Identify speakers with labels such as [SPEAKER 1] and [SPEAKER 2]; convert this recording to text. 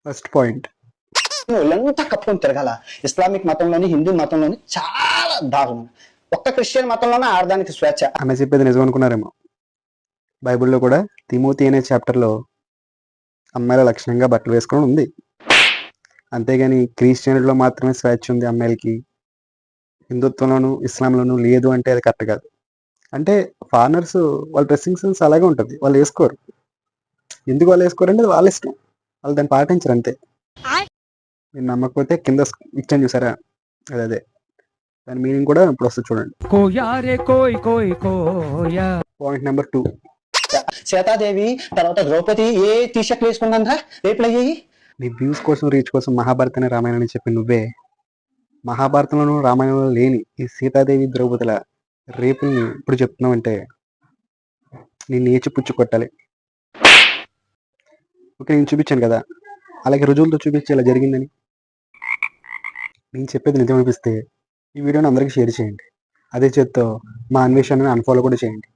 [SPEAKER 1] First point.
[SPEAKER 2] ఒళ్ళంతా కప్పుకొని తిరగాల. ఇస్లామిక్ మతంలోని, హిందూ మతంలోని చాలా దారుణం. ఒక్క క్రిస్టియన్ మతంలోనే ఆడదానికి స్వేచ్ఛ.
[SPEAKER 1] ఆమె చెప్పేది నిజం అనుకున్నారేమో. బైబిల్లో కూడా తిమోతి అనే చాప్టర్లో అమ్మాయిల లక్షణంగా బట్టలు వేసుకోవడం ఉంది. అంతేగాని క్రిస్టియన్లో మాత్రమే స్వేచ్ఛ ఉంది అమ్మాయిలకి, హిందుత్వంలోను ఇస్లాంలోనూ లేదు అంటే అది కరెక్ట్ కాదు. అంటే ఫారినర్స్ వాళ్ళ డ్రెస్సింగ్ సెన్స్ అలాగే ఉంటుంది, వాళ్ళు వేసుకోరు. ఎందుకు వాళ్ళు వేసుకోరంటే అది వాళ్ళ ఇష్టం, వాళ్ళు దాన్ని పాటించరు అంతే. మీరు నమ్మకపోతే కింద ఇచ్చాను చూసారా, అదే దాని మీనింగ్ కూడా ఇప్పుడు వస్తుంది చూడండి. Point number 2.
[SPEAKER 2] సీతాదేవి తర్వాత ద్రౌపది ఏ టీషర్ట్లు వేసుకుందా రేపులు అయ్యాయి.
[SPEAKER 1] నీ వ్యూస్ కోసం, రీచ్ కోసం మహాభారతాన్ని రామాయణాన్ని చెప్పి నువ్వే మహాభారతంలోనూ రామాయణంలో లేని ఈ సీతాదేవి ద్రౌపదుల రేపుల్ని ఇప్పుడు చెప్తున్నావు అంటే నేను ఏచి పుచ్చు కొట్టాలి. ఓకే, నేను చూపించాను కదా, అలాగే రుజువులతో చూపించి ఇలా జరిగిందని. నేను చెప్పేది నిజం అనిపిస్తే ఈ వీడియోని అందరికీ షేర్ చేయండి. అదే చేత్తో మా అన్వేషణని అన్ఫాలో కూడా చేయండి.